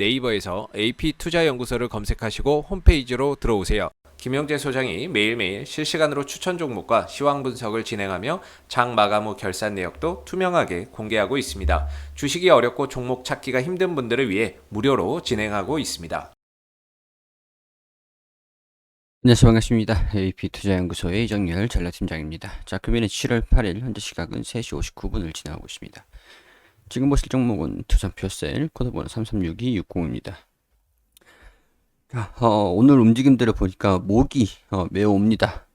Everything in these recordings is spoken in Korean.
네이버에서 AP투자연구소를 검색하시고 홈페이지로 들어오세요. 김영재 소장이 매일매일 실시간으로 추천 종목과 시황 분석을 진행하며 장 마감 후 결산 내역도 투명하게 공개하고 있습니다. 주식이 어렵고 종목 찾기가 힘든 분들을 위해 무료로 진행하고 있습니다. 안녕하세요. 반갑습니다. AP투자연구소의 이정열 전략팀장입니다. 자, 금일은 7월 8일 현재 시각은 3시 59분을 지나고 있습니다. 지금 보실 종목은 두산퓨어셀 코드번호 336260입니다. 자, 오늘 움직임들을 보니까 목이 매우 옵니다.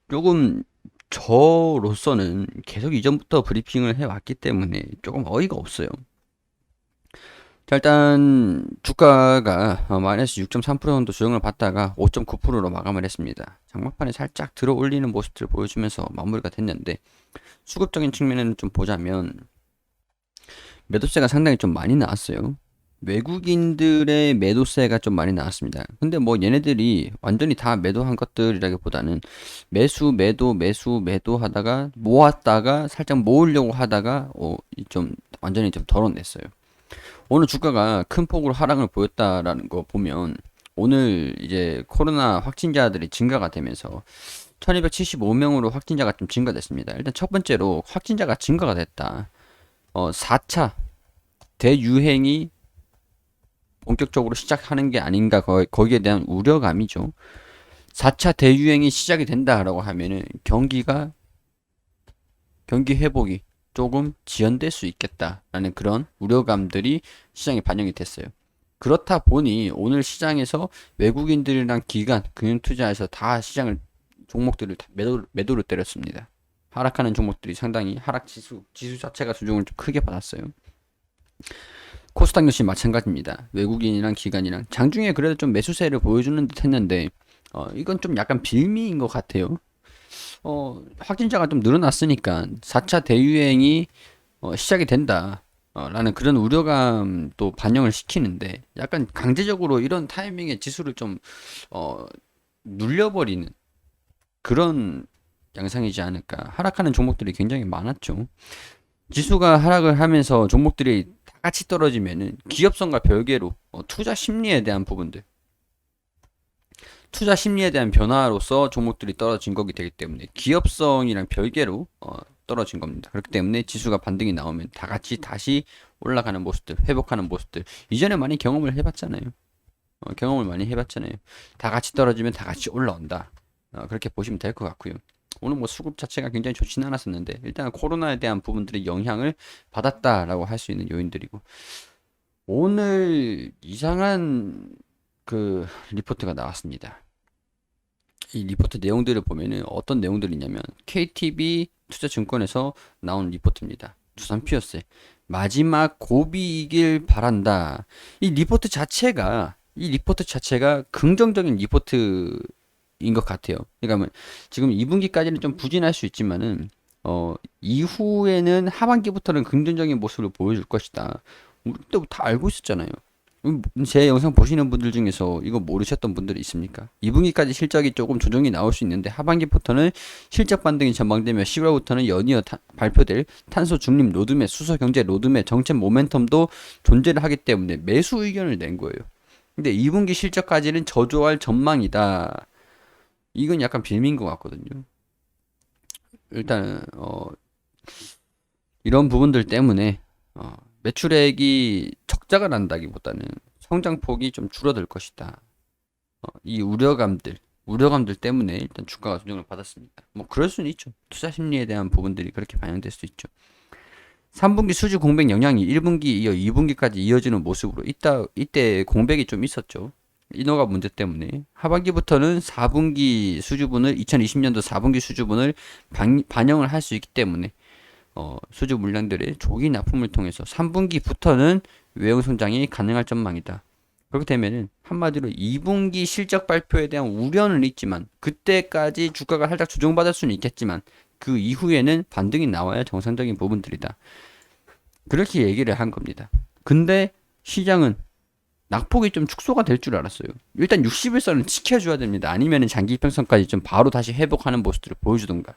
조금 저로서는 계속 이전부터 브리핑을 해왔기 때문에 조금 어이가 없어요. 자, 일단 주가가 마이너스 6.3% 정도 조정을 받다가 5.9%로 마감을 했습니다. 장막판에 살짝 들어 올리는 모습들을 보여주면서 마무리가 됐는데, 수급적인 측면에는 좀 보자면 매도세가 상당히 좀 많이 나왔어요. 외국인들의 매도세가 좀 많이 나왔습니다. 근데 뭐 얘네들이 완전히 다 매도한 것들이라기보다는 매도 하다가 모았다가 살짝 모으려고 하다가 좀 완전히 좀 덜어냈어요. 오늘 주가가 큰 폭으로 하락을 보였다라는 거 보면, 오늘 이제 코로나 확진자들이 증가가 되면서 1275명으로 확진자가 좀 증가됐습니다. 일단 첫 번째로 확진자가 증가가 됐다. 4차 대유행이 본격적으로 시작하는 게 아닌가, 거기에 대한 우려감이죠. 4차 대유행이 시작이 된다라고 하면은 경기 회복이 조금 지연될 수 있겠다라는 그런 우려감들이 시장에 반영이 됐어요. 그렇다 보니 오늘 시장에서 외국인들이랑 기관, 금융투자에서 다 시장을 종목들을 다 매도를 때렸습니다. 하락하는 종목들이 상당히 지수 자체가 수종을 좀 크게 받았어요. 코스닥 역시 마찬가지입니다. 외국인이랑 기관이랑 장중에 그래도 좀 매수세를 보여주는 듯 했는데, 이건 좀 약간 빌미인 것 같아요. 확진자가 좀 늘어났으니까 4차 대유행이 시작이 된다 라는 그런 우려감도 반영을 시키는데, 약간 강제적으로 이런 타이밍에 지수를 좀 눌려버리는 그런 양상이지 않을까. 하락하는 종목들이 굉장히 많았죠. 지수가 하락을 하면서 종목들이 다 같이 떨어지면은 기업성과 별개로 투자 심리에 대한 부분들, 투자 심리에 대한 변화로서 종목들이 떨어진 거기 되기 때문에 기업성이랑 별개로 떨어진 겁니다. 그렇기 때문에 지수가 반등이 나오면 다 같이 다시 올라가는 모습들, 회복하는 모습들, 이전에 많이 경험을 해봤잖아요. 다 같이 떨어지면 다 같이 올라온다. 그렇게 보시면 될 것 같고요. 오늘 뭐 수급 자체가 굉장히 좋지는 않았었는데, 일단 코로나에 대한 부분들이 영향을 받았다라고 할 수 있는 요인들이고, 오늘 이상한 그 리포트가 나왔습니다. 이 리포트 내용들을 보면은 어떤 내용들이냐면, KTB 투자증권에서 나온 리포트입니다. 두산퓨어셀 마지막 고비이길 바란다. 이 리포트 자체가 긍정적인 리포트인 것 같아요. 그러니까 뭐 지금 2분기까지는 좀 부진할 수 있지만은 이후에는 하반기부터는 긍정적인 모습을 보여줄 것이다. 우리도 다 알고 있었잖아요. 제 영상 보시는 분들 중에서 이거 모르셨던 분들이 있습니까? 2분기까지 실적이 조금 조정이 나올 수 있는데, 하반기부터는 실적 반등이 전망되며 10월부터는 연이어 발표될 탄소 중립 로드맵, 수소 경제 로드맵, 정책 모멘텀도 존재를 하기 때문에 매수 의견을 낸 거예요. 근데 2분기 실적까지는 저조할 전망이다. 이건 약간 빌미인 것 같거든요. 일단은 이런 부분들 때문에 매출액이 적자가 난다기보다는 성장폭이 좀 줄어들 것이다. 이 우려감들 때문에 일단 주가가 조정을 받았습니다. 뭐 그럴 수는 있죠. 투자 심리에 대한 부분들이 그렇게 반영될 수 있죠. 3분기 수주 공백 영향이 1분기 이어 2분기까지 이어지는 모습으로 이때 공백이 좀 있었죠. 인허가 문제 때문에 하반기부터는 2020년도 4분기 수주분을 반영을 할 수 있기 때문에 수주 물량들의 조기 납품을 통해서 3분기부터는 외형 성장이 가능할 전망이다. 그렇게 되면은 한마디로 2분기 실적 발표에 대한 우려는 있지만, 그때까지 주가가 살짝 조정받을 수는 있겠지만 그 이후에는 반등이 나와야 정상적인 부분들이다. 그렇게 얘기를 한 겁니다. 근데 시장은 낙폭이 좀 축소가 될 줄 알았어요. 일단 60일선은 지켜줘야 됩니다. 아니면 장기 이평선까지 좀 바로 다시 회복하는 모습들을 보여주던가.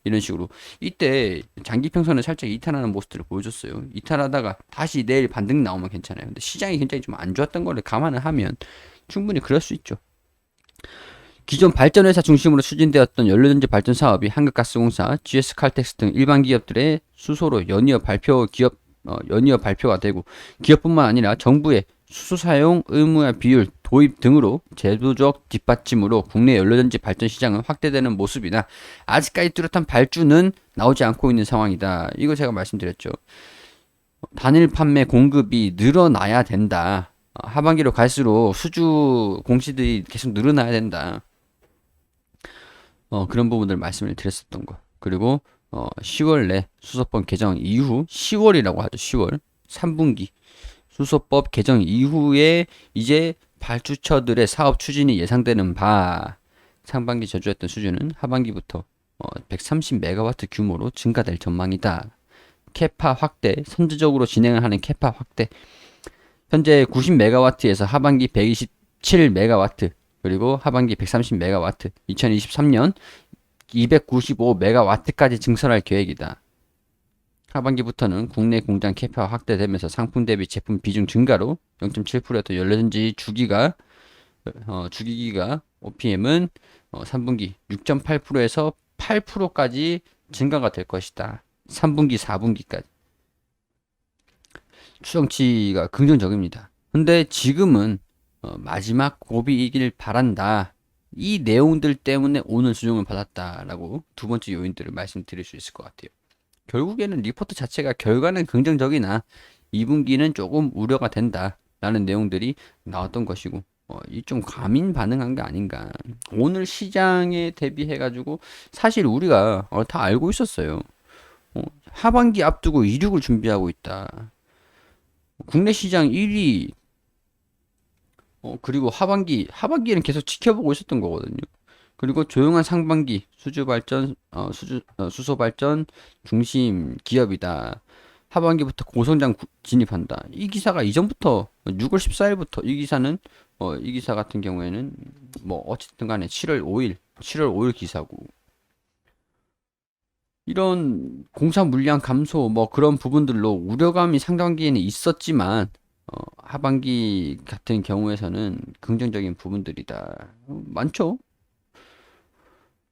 이런 식으로 이때 장기 평선을 살짝 이탈하는 모습들을 보여줬어요. 이탈하다가 다시 내일 반등 나오면 괜찮아요. 근데 시장이 굉장히 좀 안 좋았던 거를 감안을 하면 충분히 그럴 수 있죠. 기존 발전회사 중심으로 추진되었던 연료전지 발전 사업이 한국가스공사, GS칼텍스 등 일반 기업들의 수소로 연이어 발표가 되고 기업뿐만 아니라 정부의 수소 사용 의무화 비율 도입 등으로 제도적 뒷받침으로 국내 연료전지 발전 시장은 확대되는 모습이나 아직까지 뚜렷한 발주는 나오지 않고 있는 상황이다. 이거 제가 말씀드렸죠. 단일 판매 공급이 늘어나야 된다. 하반기로 갈수록 수주 공시들이 계속 늘어나야 된다. 그런 부분들 말씀을 드렸었던 거. 그리고 10월 내 수소법 개정 이후 10월이라고 하죠. 10월 3분기 수소법 개정 이후에 이제 발주처들의 사업 추진이 예상되는 바 상반기 저조했던 수준은 하반기부터 130메가와트 규모로 증가될 전망이다. 캐파 확대, 선제적으로 진행을 하는 캐파 확대. 현재 90메가와트에서 하반기 127메가와트, 그리고 하반기 130메가와트, 2023년 295메가와트까지 증설할 계획이다. 하반기부터는 국내 공장 캐파 확대되면서 상품 대비 제품 비중 증가로 0.7%였던 연료전지 주기가 OPM은 3분기 6.8%에서 8%까지 증가가 될 것이다. 3분기, 4분기까지. 추정치가 긍정적입니다. 근데 지금은 마지막 고비이길 바란다. 이 내용들 때문에 오늘 수정을 받았다라고 두 번째 요인들을 말씀드릴 수 있을 것 같아요. 결국에는 리포트 자체가 결과는 긍정적이나 2분기는 조금 우려가 된다라는 내용들이 나왔던 것이고 이 좀 과민 반응한 게 아닌가. 오늘 시장에 대비해가지고 사실 우리가 다 알고 있었어요. 하반기 앞두고 이륙을 준비하고 있다. 국내 시장 1위 그리고 하반기에는 계속 지켜보고 있었던 거거든요. 그리고 조용한 상반기 수소 발전 중심 기업이다. 하반기부터 고성장 진입한다. 이 기사가 이전부터 6월 14일부터 이 기사 같은 경우에는 뭐 어쨌든 간에 7월 5일 기사고. 이런 공사 물량 감소 뭐 그런 부분들로 우려감이 상반기에는 있었지만 하반기 같은 경우에서는 긍정적인 부분들이다. 많죠?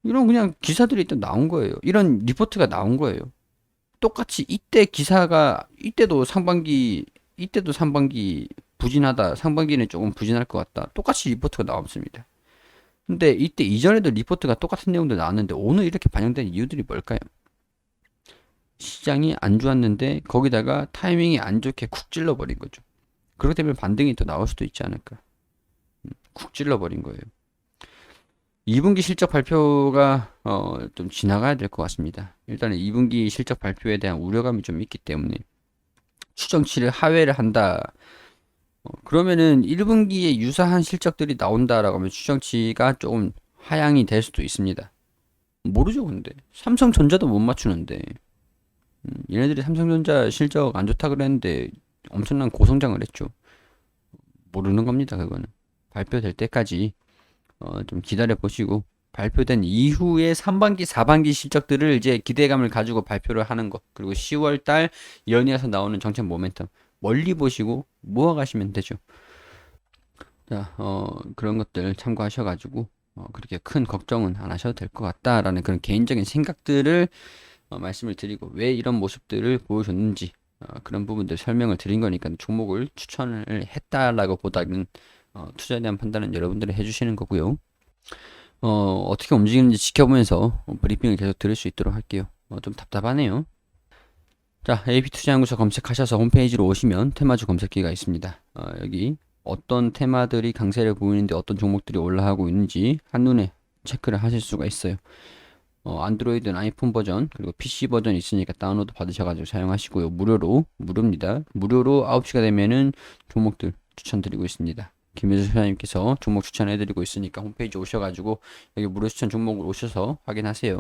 이런 그냥 기사들이 일단 나온 거예요. 이런 리포트가 나온 거예요. 똑같이 이때도 상반기 부진하다. 상반기는 조금 부진할 것 같다. 똑같이 리포트가 나왔습니다. 근데 이때 이전에도 리포트가 똑같은 내용들 나왔는데 오늘 이렇게 반영된 이유들이 뭘까요? 시장이 안 좋았는데 거기다가 타이밍이 안 좋게 쿡 찔러버린 거죠. 그렇기 때문에 반등이 또 나올 수도 있지 않을까. 쿡 찔러버린 거예요. 2분기 실적 발표가 좀 지나가야 될 것 같습니다. 일단은 2분기 실적 발표에 대한 우려감이 좀 있기 때문에 추정치를 하회를 한다. 그러면은 1분기에 유사한 실적들이 나온다라고 하면 추정치가 조금 하향이 될 수도 있습니다. 모르죠, 근데. 삼성전자도 못 맞추는데. 얘네들이 삼성전자 실적 안 좋다 그랬는데 엄청난 고성장을 했죠. 모르는 겁니다, 그거는. 발표될 때까지 좀 기다려 보시고 발표된 이후에 3반기, 4반기 실적들을 이제 기대감을 가지고 발표를 하는 것. 그리고 10월 달 연이어서 나오는 정책 모멘텀 멀리 보시고 모아가시면 되죠. 자, 그런 것들 참고하셔가지고 그렇게 큰 걱정은 안 하셔도 될 것 같다라는 그런 개인적인 생각들을 말씀을 드리고 왜 이런 모습들을 보여줬는지 그런 부분들 설명을 드린 거니까 종목을 추천을 했다라고 보다는 투자에 대한 판단은 여러분들이 해주시는 거고요. 어떻게 움직이는지 지켜보면서 브리핑을 계속 들을 수 있도록 할게요. 좀 답답하네요. 자, AP투자연구소 검색하셔서 홈페이지로 오시면 테마주 검색기가 있습니다. 여기 어떤 테마들이 강세를 보이는데 어떤 종목들이 올라가고 있는지 한눈에 체크를 하실 수가 있어요. 안드로이드는 아이폰 버전 그리고 PC 버전 있으니까 다운로드 받으셔가지고 사용하시고요. 무료입니다. 무료로 9시가 되면은 종목들 추천드리고 있습니다. 김효수 소장님께서 종목 추천해드리고 있으니까 홈페이지 오셔가지고 여기 무료 추천 종목을 오셔서 확인하세요.